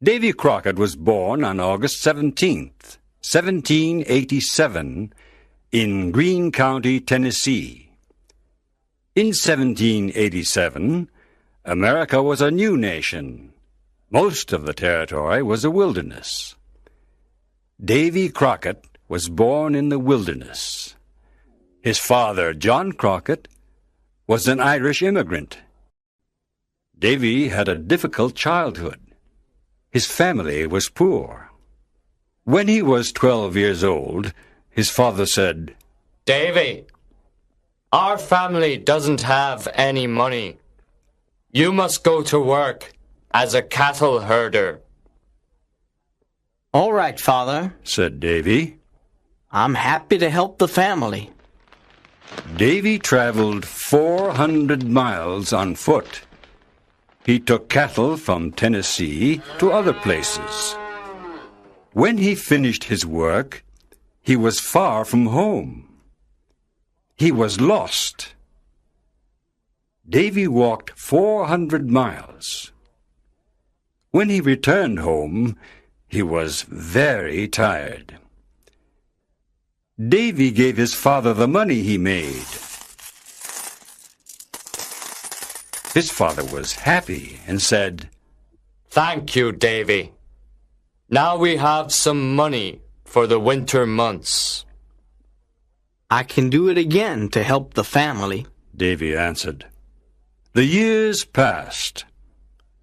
Davy Crockett was born on August 17th, 1787, in Greene County, Tennessee. In 1787, America was a new nation. Most of the territory was a wilderness. Davy Crockett was born in the wilderness. His father, John Crockett, was an Irish immigrant. Davy had a difficult childhood. His family was poor. When he was 12 years old, his father said, "Davy, our family doesn't have any money. You must go to work as a cattle herder." "All right, Father," said Davy. "I'm happy to help the family." Davy traveled 400 miles on foot. He took cattle from Tennessee to other places. When he finished his work, he was far from home. He was lost. Davy walked 400 miles. When he returned home, he was very tired. Davy gave his father the money he made. His father was happy and said, "Thank you, Davy. Now we have some money for the winter months." "I can do it again to help the family," Davy answered. The years passed.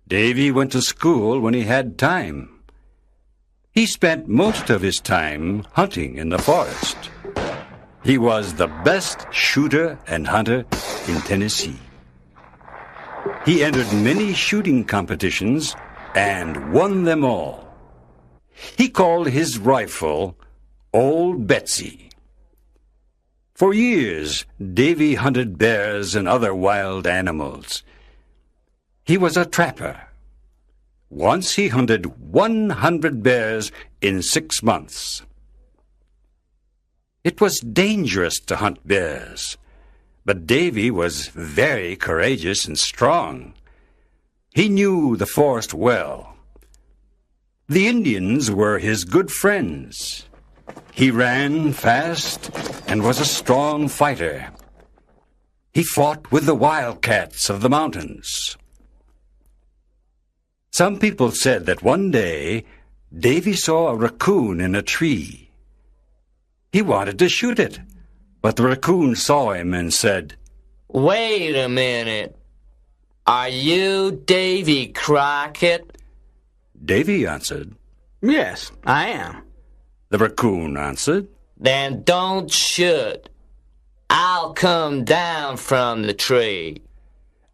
Davy went to school when he had time. He spent most of his time hunting in the forest. He was the best shooter and hunter in Tennessee. He entered many shooting competitions and won them all. He called his rifle Old Betsy. For years, Davy hunted bears and other wild animals. He was a trapper. Once he hunted 100 bears in 6 months. It was dangerous to hunt bears, but Davy was very courageous and strong. He knew the forest well. The Indians were his good friends. He ran fast and was a strong fighter. He fought with the wildcats of the mountains. Some people said that one day Davy saw a raccoon in a tree. He wanted to shoot it, but the raccoon saw him and said, "Wait a minute. Are you Davy Crockett?" Davy answered. "Yes, I am." The raccoon answered, "Then don't shoot. I'll come down from the tree."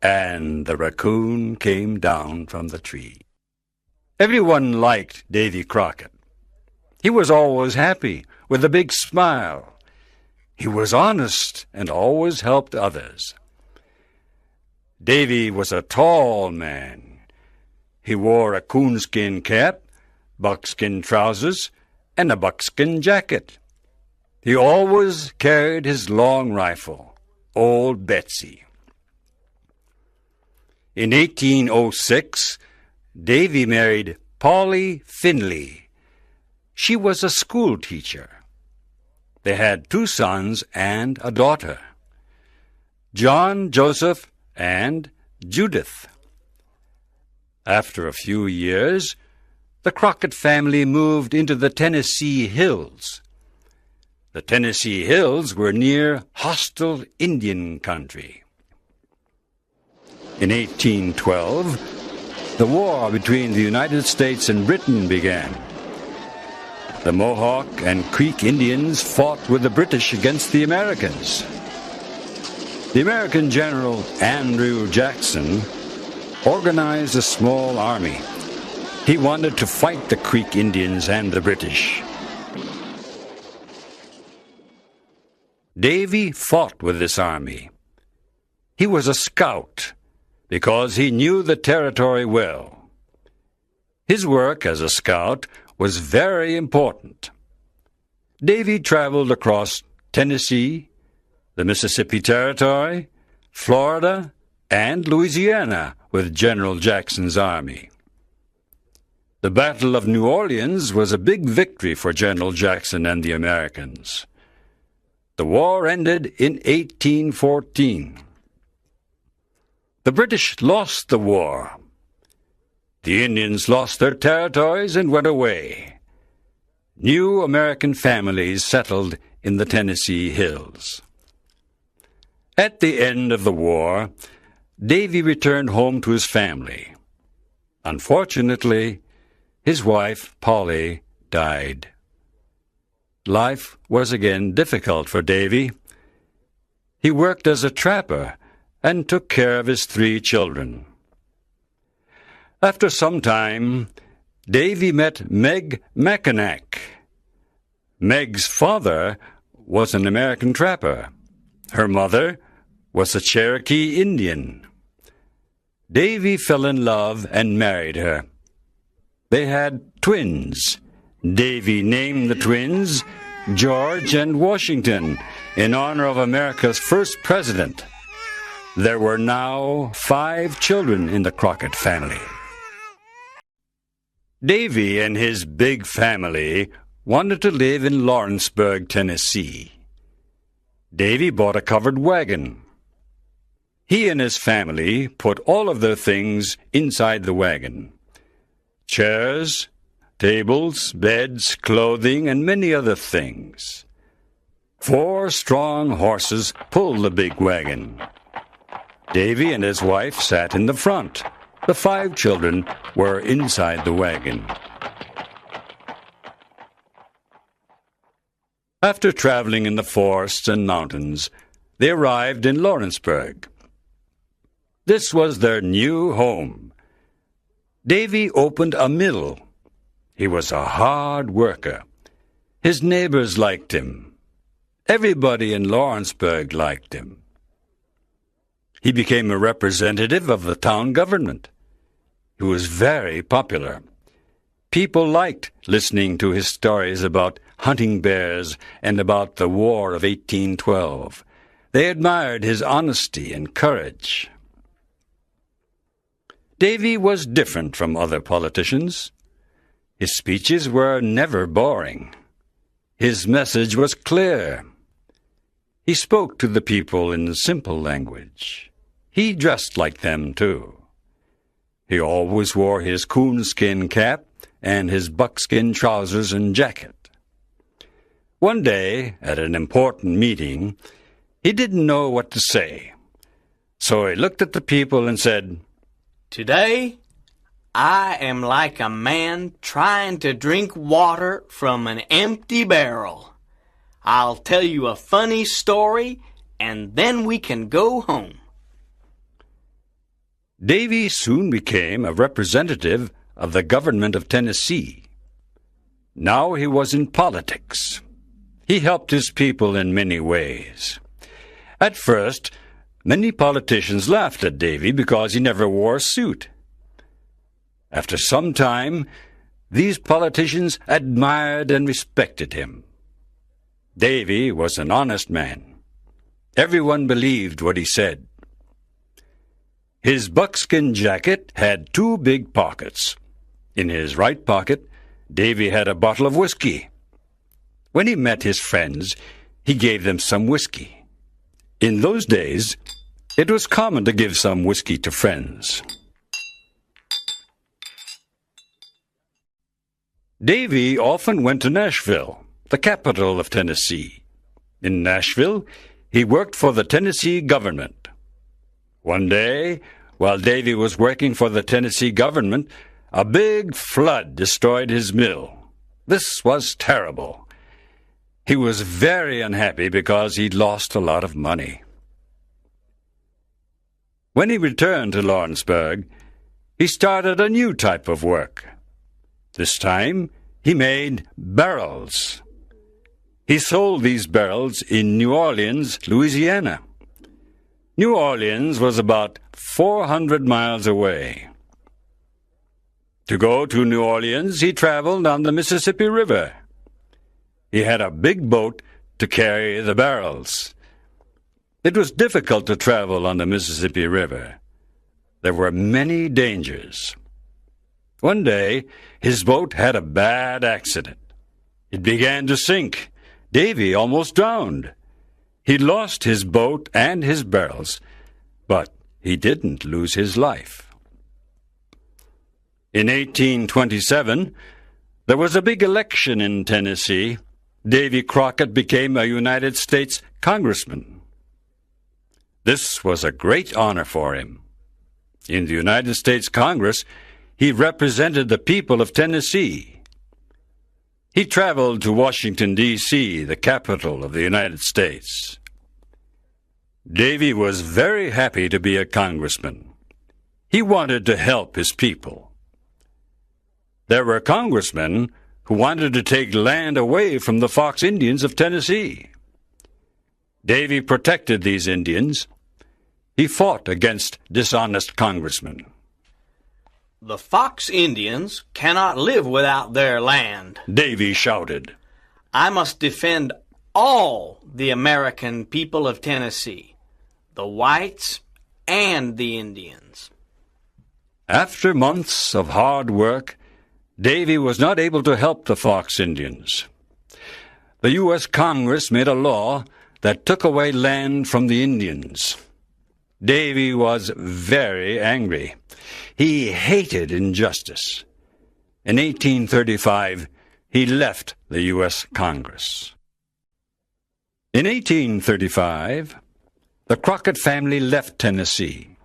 And the raccoon came down from the tree. Everyone liked Davy Crockett. He was always happy, with a big smile. He was honest and always helped others. Davy was a tall man. He wore a coonskin cap, buckskin trousers, and a buckskin jacket. He always carried his long rifle, Old Betsy. In 1806, Davy married Polly Finley. She was a school teacher. They had 2 sons and a daughter, John, Joseph, and Judith. After a few years, the Crockett family moved into the Tennessee Hills. The Tennessee Hills were near hostile Indian country. In 1812, the war between the United States and Britain began. The Mohawk and Creek Indians fought with the British against the Americans. The American General Andrew Jackson organized a small army. He wanted to fight the Creek Indians and the British. Davy fought with this army. He was a scout because he knew the territory well. His work as a scout was very important. Davy traveled across Tennessee, the Mississippi Territory, Florida, and Louisiana with General Jackson's army. The Battle of New Orleans was a big victory for General Jackson and the Americans. The war ended in 1814. The British lost the war. The Indians lost their territories and went away. New American families settled in the Tennessee hills. At the end of the war, Davy returned home to his family. Unfortunately, his wife, Polly, died. Life was again difficult for Davy. He worked as a trapper and took care of his 3 children. After some time, Davy met Meg Mackinac. Meg's father was an American trapper. Her mother was a Cherokee Indian. Davy fell in love and married her. They had twins. Davy named the twins George and Washington in honor of America's first president. There were now 5 children in the Crockett family. Davy and his big family wanted to live in Lawrenceburg, Tennessee. Davy bought a covered wagon. He and his family put all of their things inside the wagon: chairs, tables, beds, clothing, and many other things. 4 strong horses pulled the big wagon. Davy and his wife sat in the front. The 5 children were inside the wagon. After traveling in the forests and mountains, they arrived in Lawrenceburg. This was their new home. Davy opened a mill. He was a hard worker. His neighbors liked him. Everybody in Lawrenceburg liked him. He became a representative of the town government. He was very popular. People liked listening to his stories about hunting bears and about the War of 1812. They admired his honesty and courage. Davy was different from other politicians. His speeches were never boring. His message was clear. He spoke to the people in simple language. He dressed like them, too. He always wore his coonskin cap and his buckskin trousers and jacket. One day, at an important meeting, he didn't know what to say. So he looked at the people and said, "Today, I am like a man trying to drink water from an empty barrel. I'll tell you a funny story, and then we can go home." Davy soon became a representative of the government of Tennessee. Now he was in politics. He helped his people in many ways. At first, many politicians laughed at Davy because he never wore a suit. After some time, these politicians admired and respected him. Davy was an honest man. Everyone believed what he said. His buckskin jacket had 2 big pockets. In his right pocket, Davy had a bottle of whiskey. When he met his friends, he gave them some whiskey. In those days, it was common to give some whiskey to friends. Davy often went to Nashville, the capital of Tennessee. In Nashville, he worked for the Tennessee government. One day, while Davy was working for the Tennessee government, a big flood destroyed his mill. This was terrible. He was very unhappy because he'd lost a lot of money. When he returned to Lawrenceburg, he started a new type of work. This time, he made barrels. He sold these barrels in New Orleans, Louisiana. New Orleans was about 400 miles away. To go to New Orleans, he traveled on the Mississippi River. He had a big boat to carry the barrels. It was difficult to travel on the Mississippi River. There were many dangers. One day, his boat had a bad accident. It began to sink. Davy almost drowned. He lost his boat and his barrels, but he didn't lose his life. In 1827, there was a big election in Tennessee. Davy Crockett became a United States congressman. This was a great honor for him. In the United States Congress, he represented the people of Tennessee. He traveled to Washington, D.C., the capital of the United States. Davy was very happy to be a congressman. He wanted to help his people. There were congressmen who wanted to take land away from the Fox Indians of Tennessee. Davy protected these Indians. He fought against dishonest congressmen. The Fox Indians cannot live without their land. Davy shouted. I must defend all the American people of Tennessee, the whites and the Indians. After months of hard work, Davy was not able to help the Fox Indians. The U.S. Congress made a law that took away land from the Indians. Davy was very angry. He hated injustice. In 1835, he left the U.S. Congress. In 1835, the Crockett family left Tennessee.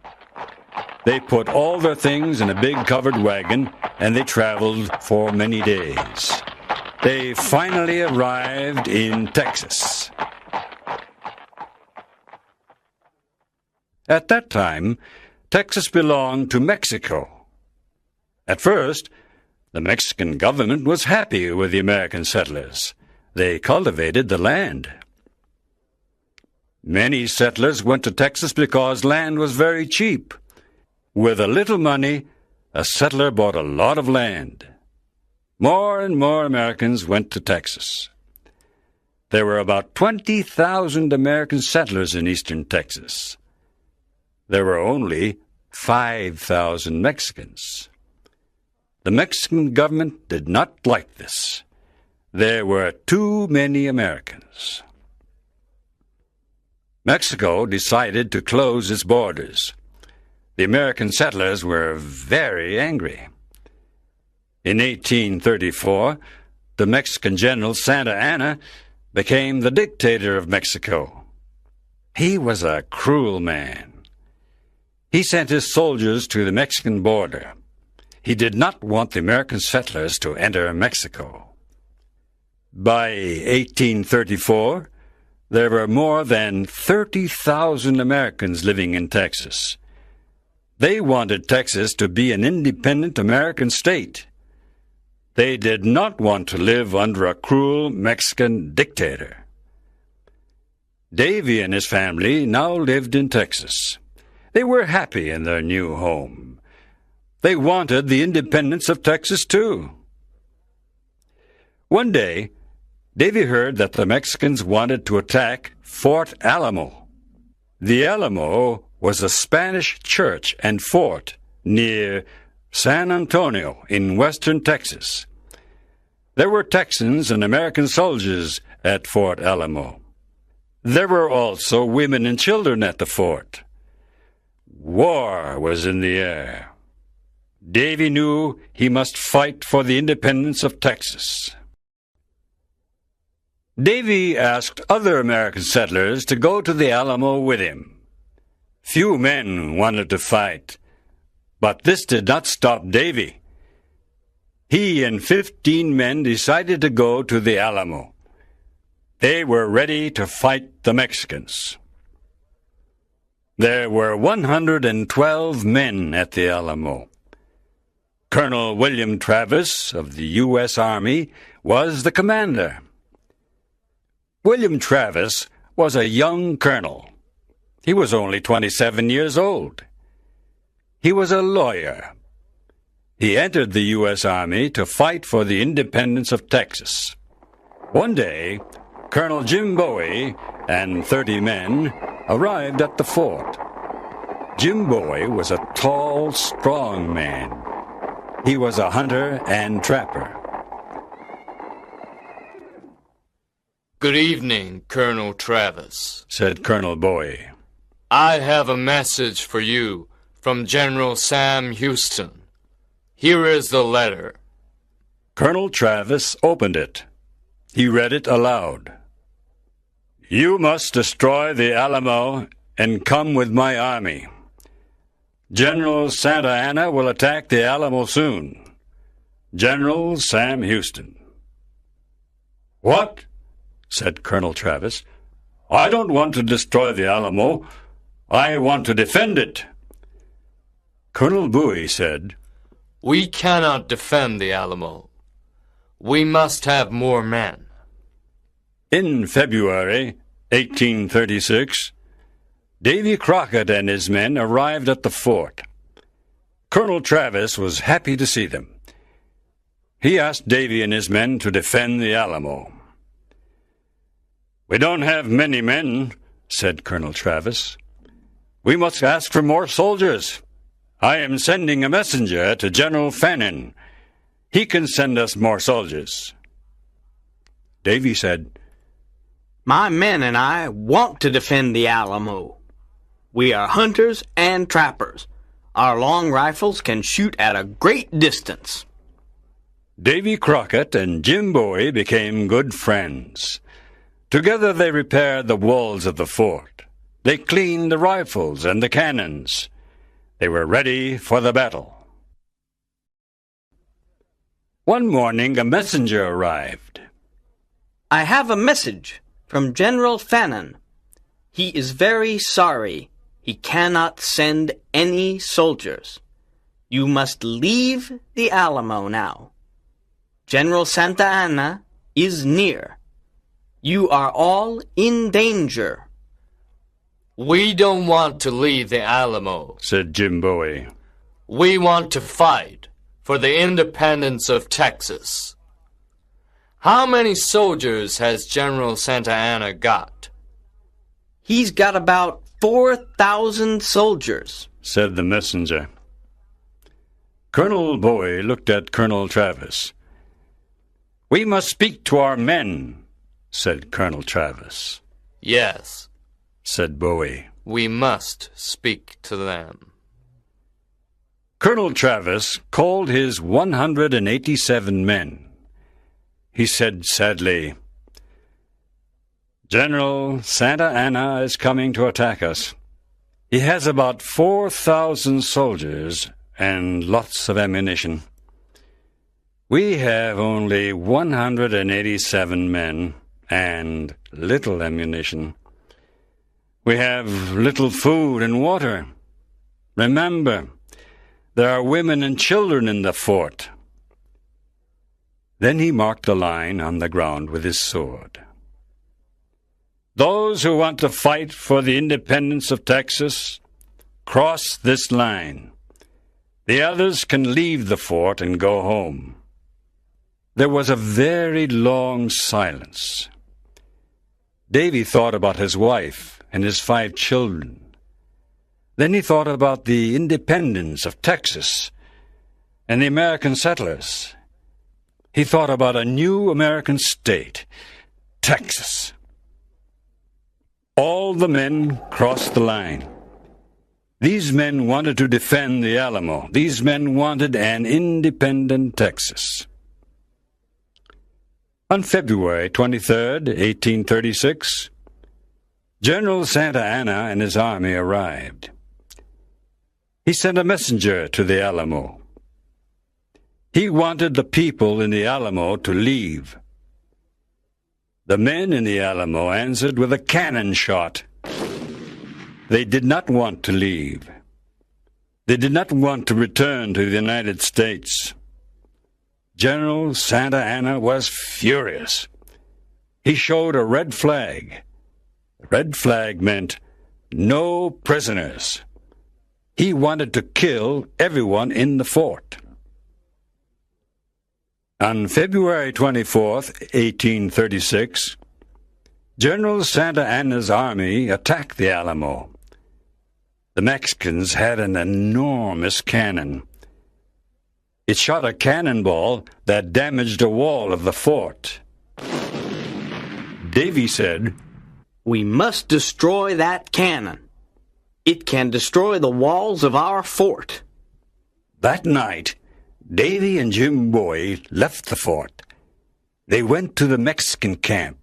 They put all their things in a big covered wagon, and they traveled for many days. They finally arrived in Texas. At that time, Texas belonged to Mexico. At first, the Mexican government was happy with the American settlers. They cultivated the land. Many settlers went to Texas because land was very cheap. With a little money, a settler bought a lot of land. More and more Americans went to Texas. There were about 20,000 American settlers in eastern Texas. There were only 5,000 Mexicans. The Mexican government did not like this. There were too many Americans. Mexico decided to close its borders. The American settlers were very angry. In 1834, the Mexican general Santa Anna became the dictator of Mexico. He was a cruel man. He sent his soldiers to the Mexican border. He did not want the American settlers to enter Mexico. By 1834, there were more than 30,000 Americans living in Texas. They wanted Texas to be an independent American state. They did not want to live under a cruel Mexican dictator. Davy and his family now lived in Texas. They were happy in their new home. They wanted the independence of Texas, too. One day, Davy heard that the Mexicans wanted to attack Fort Alamo. The Alamo was a Spanish church and fort near San Antonio in western Texas. There were Texans and American soldiers at Fort Alamo. There were also women and children at the fort. War was in the air. Davy knew he must fight for the independence of Texas. Davy asked other American settlers to go to the Alamo with him. Few men wanted to fight, but this did not stop Davy. He and 15 men decided to go to the Alamo. They were ready to fight the Mexicans. There were 112 men at the Alamo. Colonel William Travis of the U.S. Army was the commander. William Travis was a young colonel. He was only 27 years old. He was a lawyer. He entered the U.S. Army to fight for the independence of Texas. One day, Colonel Jim Bowie and 30 men arrived at the fort. Jim Bowie was a tall, strong man. He was a hunter and trapper. Good evening, Colonel Travis, said Colonel Bowie. I have a message for you from General Sam Houston. Here is the letter. Colonel Travis opened it. He read it aloud. You must destroy the Alamo and come with my army. General Santa Anna will attack the Alamo soon. General Sam Houston. What? Said Colonel Travis. I don't want to destroy the Alamo. I want to defend it. Colonel Bowie said, We cannot defend the Alamo. We must have more men. In February 1836, Davy Crockett and his men arrived at the fort. Colonel Travis was happy to see them. He asked Davy and his men to defend the Alamo. We don't have many men, said Colonel Travis. We must ask for more soldiers. I am sending a messenger to General Fannin. He can send us more soldiers. Davy said, My men and I want to defend the Alamo. We are hunters and trappers. Our long rifles can shoot at a great distance. Davy Crockett and Jim Bowie became good friends. Together they repaired the walls of the fort. They cleaned the rifles and the cannons. They were ready for the battle. One morning a messenger arrived. I have a message from General Fannin. He is very sorry. He cannot send any soldiers. You must leave the Alamo now. General Santa Anna is near. You are all in danger. We don't want to leave the Alamo, said Jim Bowie. We want to fight for the independence of Texas. How many soldiers has General Santa Anna got? He's got about 4,000 soldiers, said the messenger. Colonel Bowie looked at Colonel Travis. We must speak to our men, said Colonel Travis. Yes, said Bowie. We must speak to them. Colonel Travis called his 187 men. He said sadly, General Santa Anna is coming to attack us. He has about 4,000 soldiers and lots of ammunition. We have only 187 men and little ammunition. We have little food and water. Remember, there are women and children in the fort. Then he marked a line on the ground with his sword. Those who want to fight for the independence of Texas, cross this line. The others can leave the fort and go home. There was a very long silence. Davy thought about his wife and his 5 children. Then he thought about the independence of Texas and the American settlers. He thought about a new American state, Texas. All the men crossed the line. These men wanted to defend the Alamo. These men wanted an independent Texas. On February 23rd, 1836, General Santa Anna and his army arrived. He sent a messenger to the Alamo. He wanted the people in the Alamo to leave. The men in the Alamo answered with a cannon shot. They did not want to leave. They did not want to return to the United States. General Santa Anna was furious. He showed a red flag. The red flag meant no prisoners. He wanted to kill everyone in the fort. On February 24th, 1836, General Santa Anna's army attacked the Alamo. The Mexicans had an enormous cannon. It shot a cannonball that damaged a wall of the fort. Davy said, "We must destroy that cannon. It can destroy the walls of our fort." That night, Davy and Jim Boy left the fort. They went to the Mexican camp.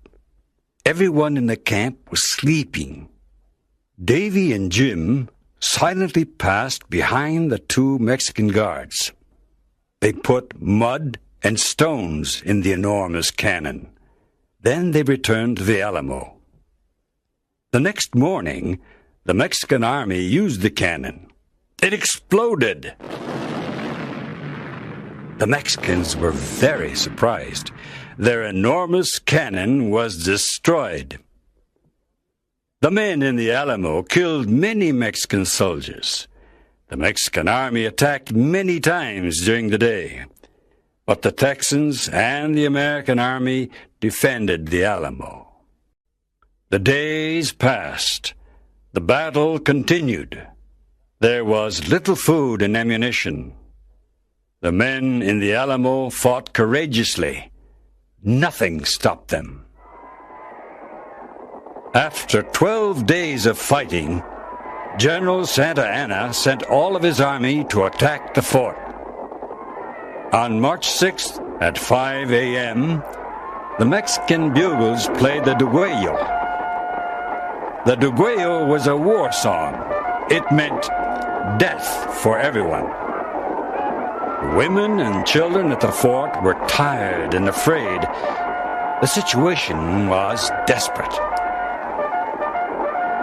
Everyone in the camp was sleeping. Davy and Jim silently passed behind the two Mexican guards. They put mud and stones in the enormous cannon. Then they returned to the Alamo. The next morning, the Mexican army used the cannon. It exploded. The Mexicans were very surprised. Their enormous cannon was destroyed. The men in the Alamo killed many Mexican soldiers. The Mexican army attacked many times during the day, but the Texans and the American army defended the Alamo. The days passed. The battle continued. There was little food and ammunition. The men in the Alamo fought courageously. Nothing stopped them. After 12 days of fighting, General Santa Anna sent all of his army to attack the fort. On March 6th at 5 a.m., the Mexican bugles played the Duguayo. The Duguayo was a war song. It meant death for everyone. Women and children at the fort were tired and afraid. The situation was desperate.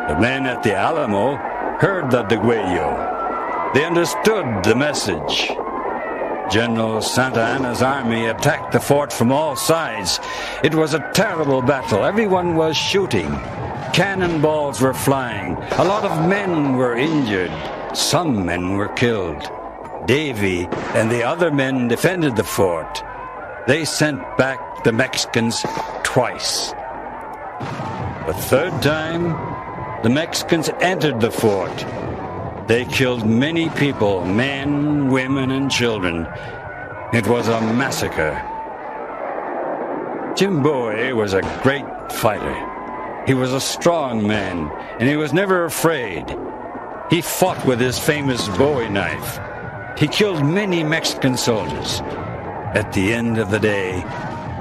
The men at the Alamo heard the Duguayo. They understood the message. General Santa Anna's army attacked the fort from all sides. It was a terrible battle. Everyone was shooting. Cannonballs were flying. A lot of men were injured. Some men were killed. Davy and the other men defended the fort. They sent back the Mexicans twice. The third time, the Mexicans entered the fort. They killed many people, men, women, and children. It was a massacre. Jim Boy was a great fighter. He was a strong man, and he was never afraid. He fought with his famous Bowie knife. He killed many Mexican soldiers. At the end of the day,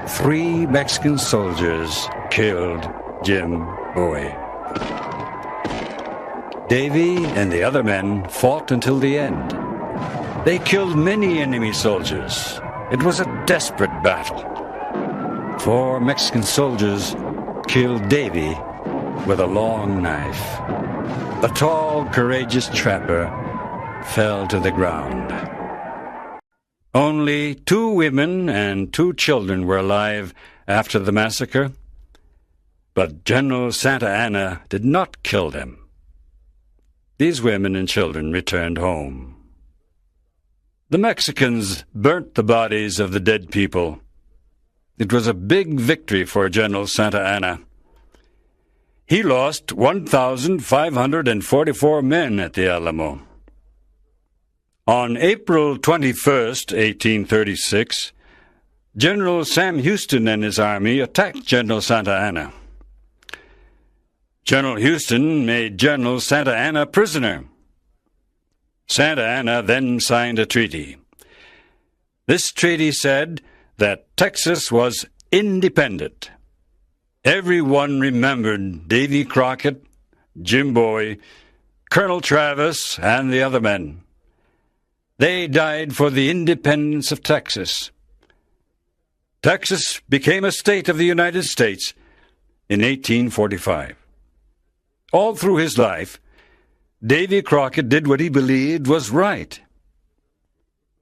3 Mexican soldiers killed Jim Bowie. Davy and the other men fought until the end. They killed many enemy soldiers. It was a desperate battle. 4 Mexican soldiers killed Davy with a long knife. The tall, courageous trapper fell to the ground. Only 2 women and 2 children were alive after the massacre, but General Santa Anna did not kill them. These women and children returned home. The Mexicans burnt the bodies of the dead people. It was a big victory for General Santa Anna. He lost 1,544 men at the Alamo. On April 21st, 1836, General Sam Houston and his army attacked General Santa Anna. General Houston made General Santa Anna prisoner. Santa Anna then signed a treaty. This treaty said that Texas was independent. Everyone remembered Davy Crockett, Jim Boy, Colonel Travis, and the other men. They died for the independence of Texas. Texas became a state of the United States in 1845. All through his life, Davy Crockett did what he believed was right.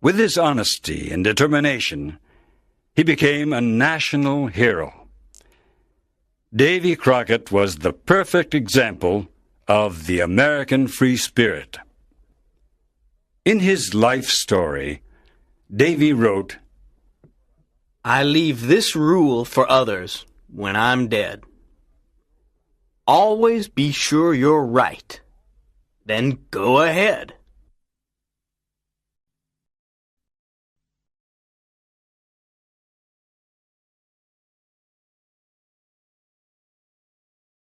With his honesty and determination, he became a national hero. Davy Crockett was the perfect example of the American free spirit. In his life story, Davy wrote, "I leave this rule for others when I'm dead. Always be sure you're right. Then go ahead.